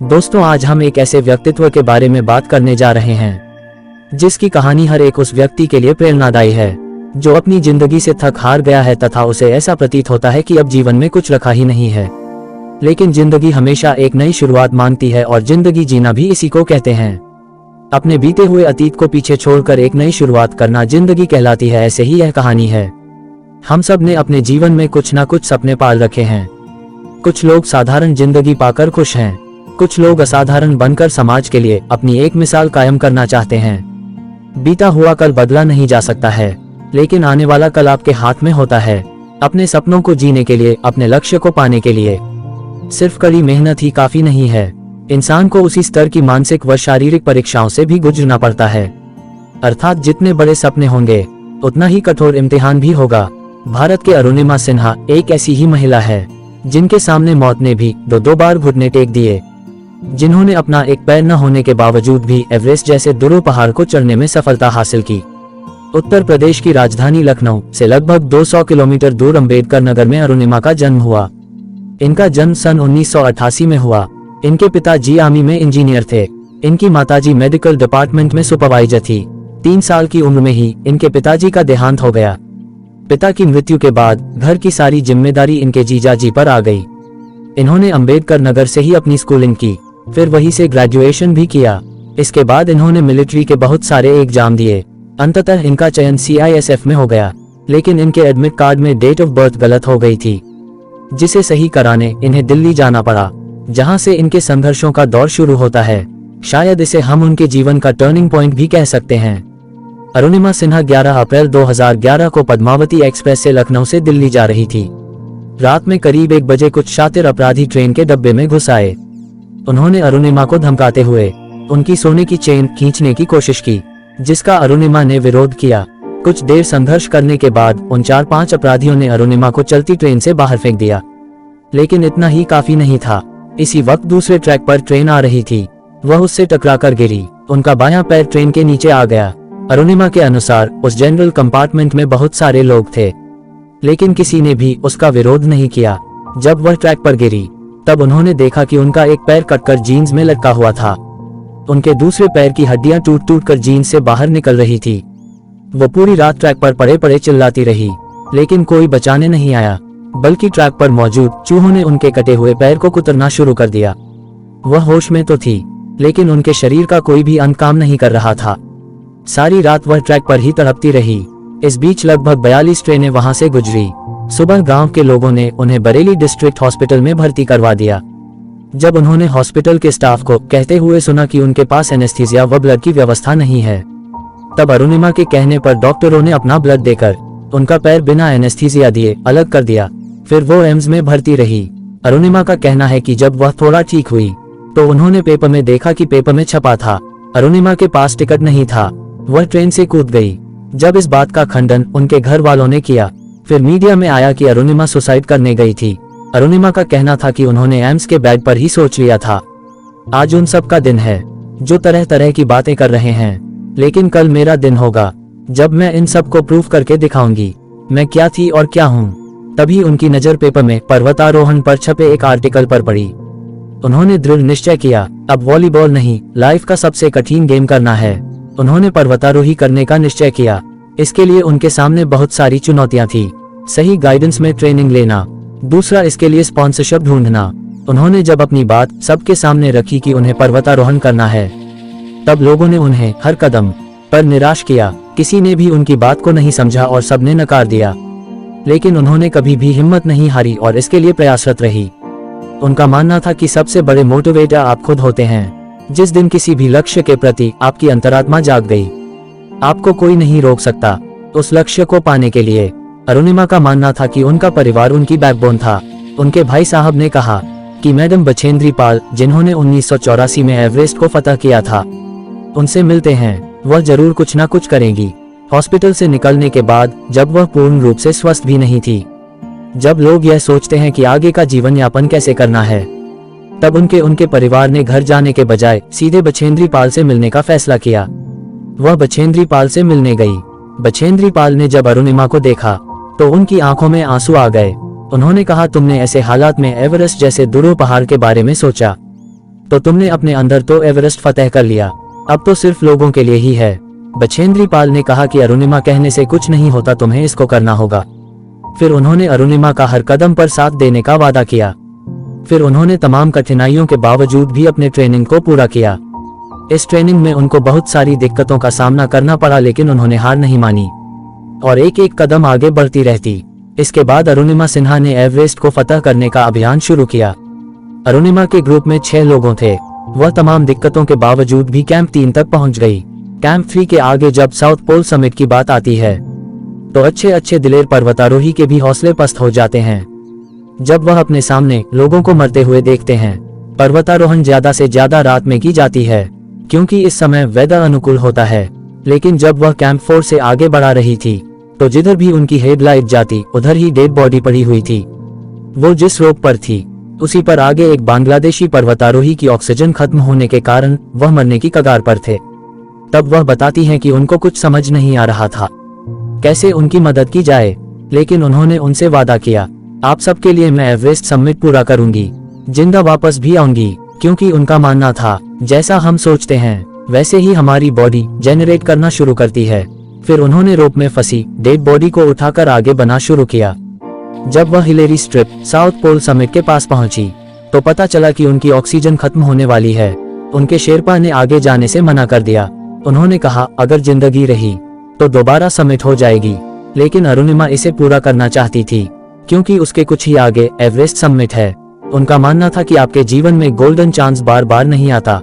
दोस्तों, आज हम एक ऐसे व्यक्तित्व के बारे में बात करने जा रहे हैं जिसकी कहानी हर एक उस व्यक्ति के लिए प्रेरणादायी है जो अपनी जिंदगी से थक हार गया है तथा उसे ऐसा प्रतीत होता है कि अब जीवन में कुछ रखा ही नहीं है। लेकिन जिंदगी हमेशा एक नई शुरुआत मांगती है और जिंदगी जीना भी इसी को कहते हैं। अपने बीते हुए अतीत को पीछे छोड़कर एक नई शुरुआत करना जिंदगी कहलाती है। ऐसे ही यह कहानी है। हम सब ने अपने जीवन में कुछ ना कुछ सपने पाल रखे हैं। कुछ लोग साधारण जिंदगी पाकर खुश हैं, कुछ लोग असाधारण बनकर समाज के लिए अपनी एक मिसाल कायम करना चाहते हैं। बीता हुआ कल बदला नहीं जा सकता है, लेकिन आने वाला कल आपके हाथ में होता है। अपने सपनों को जीने के लिए, अपने लक्ष्य को पाने के लिए सिर्फ कड़ी मेहनत ही काफी नहीं है। इंसान को उसी स्तर की मानसिक व शारीरिक परीक्षाओं से भी गुजरना पड़ता है। अर्थात जितने बड़े सपने होंगे उतना ही कठोर इम्तिहान भी होगा। भारत के अरुणिमा सिन्हा एक ऐसी ही महिला है जिनके सामने मौत ने भी दो बार घुटने टेक दिए, जिन्होंने अपना एक पैर न होने के बावजूद भी एवरेस्ट जैसे दुरूह पहाड़ को चढ़ने में सफलता हासिल की। उत्तर प्रदेश की राजधानी लखनऊ से लगभग 200 किलोमीटर दूर अंबेडकर नगर में अरुणिमा का जन्म हुआ। इनका जन्म सन 1988 में हुआ। इनके पिताजी आर्मी में इंजीनियर थे। इनकी माताजी मेडिकल डिपार्टमेंट में सुपरवाइजर थी। 3 साल की उम्र में ही इनके पिताजी का देहांत हो गया। पिता की मृत्यु के बाद घर की सारी जिम्मेदारी इनके जीजाजी पर आ गई। इन्होंने अंबेडकर नगर से ही अपनी स्कूलिंग की, फिर वहीं से ग्रेजुएशन भी किया। इसके बाद इन्होंने मिलिट्री के बहुत सारे एग्जाम दिए। अंततः इनका चयन CISF में हो गया, लेकिन इनके एडमिट कार्ड में डेट ऑफ बर्थ गलत हो गई थी, जिसे सही कराने इन्हें दिल्ली जाना पड़ा, जहां से इनके संघर्षों का दौर शुरू होता है। शायद इसे हम उनके जीवन का टर्निंग पॉइंट भी कह सकते हैं। अरुणिमा सिन्हा 11 अप्रैल 2011 को पद्मावती एक्सप्रेस से लखनऊ से दिल्ली जा रही थी। रात में करीब 1 बजे कुछ शातिर अपराधी ट्रेन के डब्बे में घुस आए। उन्होंने अरुणिमा को धमकाते हुए उनकी सोने की चेन खींचने की कोशिश की, जिसका अरुणिमा ने विरोध किया। कुछ देर संघर्ष करने के बाद उन 4-5 अपराधियों ने अरुणिमा को चलती ट्रेन से बाहर फेंक दिया, लेकिन इतना ही काफी नहीं था। इसी वक्त दूसरे ट्रैक पर ट्रेन आ रही थी। वह उससे टकराकर गिरी। उनका बायां पैर ट्रेन के नीचे आ गया। अरुणिमा के अनुसार उस जनरल कंपार्टमेंट में बहुत सारे लोग थे, लेकिन किसी ने भी उसका विरोध नहीं किया। जब वह ट्रैक पर गिरी तब उन्होंने देखा कि उनका एक पैर कटकर जीन्स में लटका हुआ था। उनके दूसरे पैर की हड्डियां टूट कर जीन्स से बाहर निकल रही थी। वो पूरी रात ट्रैक पर पड़े पड़े चिल्लाती रही, लेकिन कोई बचाने नहीं आया, बल्कि ट्रैक पर मौजूद चूहों ने उनके कटे हुए पैर को कुतरना शुरू कर दिया। वह होश में तो थी, लेकिन उनके शरीर का कोई भी अंग काम नहीं कर रहा था। सारी रात वह ट्रैक पर ही तड़पती रही। इस बीच लगभग 42 ट्रेनें वहां से गुजरी। सुबह गांव के लोगों ने उन्हें बरेली डिस्ट्रिक्ट हॉस्पिटल में भर्ती करवा दिया। जब उन्होंने हॉस्पिटल के स्टाफ को कहते हुए सुना कि उनके पास एनेस्थीसिया व ब्लड की व्यवस्था नहीं है, तब अरुणिमा के कहने पर डॉक्टरों ने अपना ब्लड देकर उनका पैर बिना एनेस्थीसिया दिए अलग कर दिया। फिर वो एम्स में भर्ती रही। अरुणिमा का कहना है कि जब वह थोड़ा ठीक हुई तो उन्होंने पेपर में देखा कि पेपर में छपा था अरुणिमा के पास टिकट नहीं था। वह ट्रेन से कूद गई। जब इस बात का खंडन उनके घर वालों ने किया, फिर मीडिया में आया कि अरुणिमा सुसाइड करने गई थी। अरुणिमा का कहना था कि उन्होंने एम्स के बेड पर ही सोच लिया था। आज उन सब का दिन है जो तरह तरह की बातें कर रहे हैं, लेकिन कल मेरा दिन होगा जब मैं इन सब को प्रूफ करके दिखाऊंगी मैं क्या थी और क्या हूँ। तभी उनकी नजर पेपर में पर्वतारोहण पर छपे एक आर्टिकल पर पड़ी। उन्होंने दृढ़ निश्चय किया, अब वॉलीबॉल नहीं, लाइफ का सबसे कठिन गेम करना है। उन्होंने पर्वतारोही करने का निश्चय किया। इसके लिए उनके सामने बहुत सारी चुनौतियां थी। सही गाइडेंस में ट्रेनिंग लेना, दूसरा इसके लिए स्पॉन्सरशिप ढूंढना। उन्होंने जब अपनी बात सबके सामने रखी कि उन्हें पर्वतारोहण करना है, तब लोगों ने उन्हें हर कदम पर निराश किया। किसी ने भी उनकी बात को नहीं समझा और सबने नकार दिया, लेकिन उन्होंने कभी भी हिम्मत नहीं हारी और इसके लिए प्रयासरत रही। उनका मानना था कि सबसे बड़े मोटिवेटर आप खुद होते हैं। जिस दिन किसी भी लक्ष्य के प्रति आपकी अंतरात्मा जाग गई, आपको कोई नहीं रोक सकता उस लक्ष्य को पाने के लिए। अरुणिमा का मानना था कि उनका परिवार उनकी बैकबोन था। उनके भाई साहब ने कहा कि मैडम बछेंद्री पाल, जिन्होंने 1984 में एवरेस्ट को फतह किया था, उनसे मिलते हैं, वह जरूर कुछ ना कुछ करेंगी। हॉस्पिटल से निकलने के बाद जब वह पूर्ण रूप से स्वस्थ भी नहीं थी, जब लोग यह सोचते हैं कि आगे का जीवन यापन कैसे करना है, तब उनके परिवार ने घर जाने के बजाय सीधे बछेंद्री पाल से मिलने का फैसला किया। वह बछेंद्री पाल से मिलने गई। बछेंद्री पाल ने जब अरुणिमा को देखा तो उनकी आंखों में आंसू आ गए। उन्होंने कहा, तुमने ऐसे हालात में एवरेस्ट जैसे दुरूह पहाड़ के बारे में सोचा? तो तुमने अपने अंदर तो एवरेस्ट फतेह कर लिया, अब तो सिर्फ लोगों के लिए ही है। बछेंद्री पाल ने कहा कि अरुणिमा कहने से कुछ नहीं होता, तुम्हें इसको करना होगा। फिर उन्होंने अरुणिमा का हर कदम पर साथ देने का वादा किया। फिर उन्होंने तमाम कठिनाइयों के बावजूद भी अपने ट्रेनिंग को पूरा किया। इस ट्रेनिंग में उनको बहुत सारी दिक्कतों का सामना करना पड़ा, लेकिन उन्होंने हार नहीं मानी और एक एक कदम आगे बढ़ती रहती। इसके बाद अरुणिमा सिन्हा ने एवरेस्ट को फतह करने का अभियान शुरू किया। अरुणिमा के ग्रुप में 6 लोगों थे। वह तमाम दिक्कतों के बावजूद भी कैंप 3 तक पहुंच गई। कैंप 3 के आगे जब साउथ पोल समिट की बात आती है तो अच्छे दिलेर पर्वतारोही के भी हौसले पस्त हो जाते हैं। जब वह अपने सामने लोगों को मरते हुए देखते हैं। पर्वतारोहण ज्यादा से ज्यादा रात में की जाती है क्योंकि इस समय वेदर अनुकूल होता है। लेकिन जब वह कैंप 4 से आगे बढ़ा रही थी तो जिधर भी उनकी हेडलाइट जाती उधर ही डेड बॉडी पड़ी हुई थी। वो जिस रोप पर थी उसी पर आगे एक बांग्लादेशी पर्वतारोही की ऑक्सीजन खत्म होने के कारण वह मरने की कगार पर थे। तब वह बताती हैं कि उनको कुछ समझ नहीं आ रहा था कैसे उनकी मदद की जाए, लेकिन उन्होंने उनसे वादा किया, आप सबके लिए मैं एवरेस्ट समिट पूरा करूंगी, जिंदा वापस भी आऊंगी। क्योंकि उनका मानना था जैसा हम सोचते हैं वैसे ही हमारी बॉडी जेनरेट करना शुरू करती है। फिर उन्होंने रोप में फंसी डेड बॉडी को उठाकर आगे बढ़ना शुरू किया। जब वह Hillary strip South Pole summit के पास पहुंची तो पता चला कि उनकी ऑक्सीजन खत्म होने वाली है। उनके शेरपा ने आगे जाने से मना कर दिया। उन्होंने कहा अगर जिंदगी रही तो दोबारा समिट हो जाएगी, लेकिन अरुणिमा इसे पूरा करना चाहती थी क्योंकि उसके कुछ ही आगे एवरेस्ट समिट है। उनका मानना था कि आपके जीवन में गोल्डन चांस बार बार नहीं आता।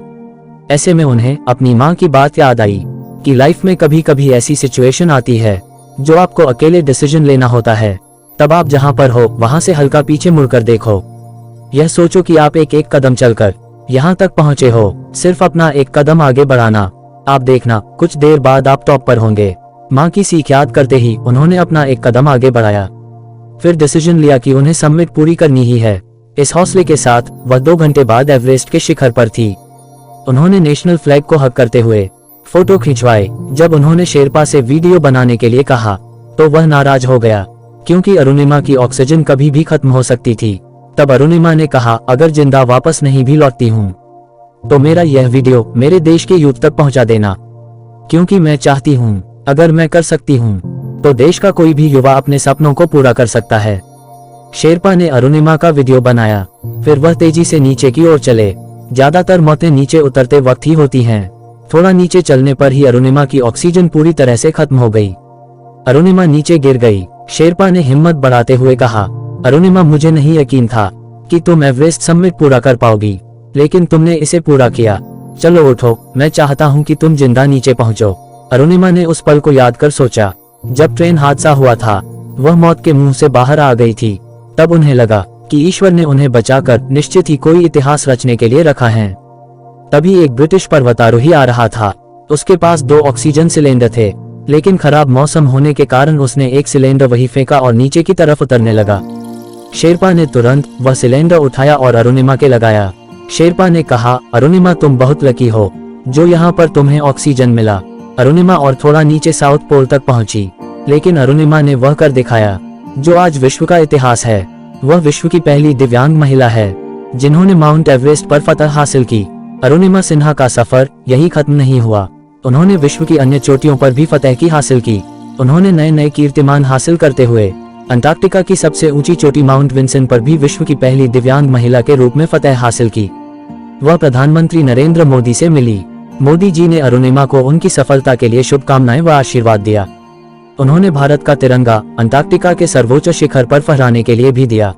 ऐसे में उन्हें अपनी माँ की बात याद आई कि लाइफ में कभी कभी ऐसी सिचुएशन आती है जो आपको अकेले डिसीजन लेना होता है। तब आप जहां पर हो वहां से हल्का पीछे मुड़कर देखो। यह सोचो कि आप एक एक कदम चलकर यहां तक पहुंचे हो, सिर्फ अपना एक कदम आगे बढ़ाना। आप देखना कुछ देर बाद आप टॉप पर होंगे। माँ की सीख याद करते ही उन्होंने अपना एक कदम आगे बढ़ाया। फिर डिसीजन लिया कि उन्हें समिट पूरी करनी ही है। इस हौसले के साथ वह 2 घंटे बाद एवरेस्ट के शिखर पर थी। उन्होंने नेशनल फ्लैग को हग करते हुए फोटो खिंचवाए। जब उन्होंने शेरपा से वीडियो बनाने के लिए कहा तो वह नाराज हो गया क्योंकि अरुणिमा की ऑक्सीजन कभी भी खत्म हो सकती थी। तब अरुणिमा ने कहा अगर जिंदा वापस नहीं भी लौटती हूँ तो मेरा यह वीडियो मेरे देश के यूथ तक पहुंचा देना, क्योंकि मैं चाहती हूँ अगर मैं कर सकती हूँ तो देश का कोई भी युवा अपने सपनों को पूरा कर सकता है। शेरपा ने अरुणिमा का वीडियो बनाया। फिर वह तेजी से नीचे की ओर चले। ज्यादातर मौतें नीचे उतरते वक्त ही होती हैं। थोड़ा नीचे चलने पर ही अरुणिमा की ऑक्सीजन पूरी तरह से खत्म हो गई। अरुणिमा नीचे गिर गई। शेरपा ने हिम्मत बढ़ाते हुए कहा अरुणिमा मुझे नहीं यकीन था कि तुम एवरेस्ट समिट पूरा कर पाओगी, लेकिन तुमने इसे पूरा किया। चलो उठो, मैं चाहता हूँ कि तुम जिंदा नीचे पहुँचो। अरुणिमा ने उस पल को याद कर सोचा जब ट्रेन हादसा हुआ था। वह मौत के मुंह से बाहर आ गई थी। तब उन्हें लगा कि ईश्वर ने उन्हें बचाकर निश्चित ही कोई इतिहास रचने के लिए रखा है। तभी एक ब्रिटिश पर्वतारोही आ रहा था। उसके पास 2 ऑक्सीजन सिलेंडर थे, लेकिन खराब मौसम होने के कारण उसने एक सिलेंडर वही फेंका और नीचे की तरफ उतरने लगा। शेरपा ने तुरंत वह सिलेंडर उठाया और अरुणिमा के लगाया। शेरपा ने कहा अरुणिमा तुम बहुत लकी हो जो यहाँ पर तुम्हें ऑक्सीजन मिला। अरुणिमा और थोड़ा नीचे साउथ पोल तक पहुंची, लेकिन अरुणिमा ने वह कर दिखाया जो आज विश्व का इतिहास है। वह विश्व की पहली दिव्यांग महिला है जिन्होंने माउंट एवरेस्ट पर फतह हासिल की। अरुणिमा सिन्हा का सफर यही खत्म नहीं हुआ। उन्होंने विश्व की अन्य चोटियों पर भी फतह की हासिल की। उन्होंने नए नए कीर्तिमान हासिल करते हुए अंटार्कटिका की सबसे ऊंची चोटी माउंट विंसन पर भी विश्व की पहली दिव्यांग महिला के रूप में फतह हासिल की। वह प्रधानमंत्री नरेंद्र मोदी से मिली। मोदी जी ने अरुणिमा को उनकी सफलता के लिए शुभकामनाएं व आशीर्वाद दिया। उन्होंने भारत का तिरंगा अंटार्कटिका के सर्वोच्च शिखर पर फहराने के लिए भी दिया।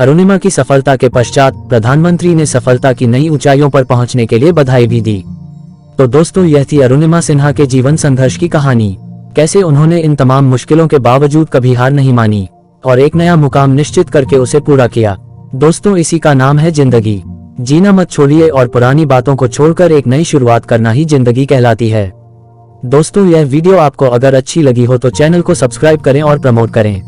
अरुणिमा की सफलता के पश्चात प्रधानमंत्री ने सफलता की नई ऊंचाइयों पर पहुंचने के लिए बधाई भी दी। तो दोस्तों यह थी अरुणिमा सिन्हा के जीवन संघर्ष की कहानी। कैसे उन्होंने इन तमाम मुश्किलों के बावजूद कभी हार नहीं मानी और एक नया मुकाम निश्चित करके उसे पूरा किया। दोस्तों इसी का नाम है जिंदगी। जीना मत छोड़िए और पुरानी बातों को छोड़कर एक नई शुरुआत करना ही जिंदगी कहलाती है। दोस्तों यह वीडियो आपको अगर अच्छी लगी हो तो चैनल को सब्सक्राइब करें और प्रमोट करें।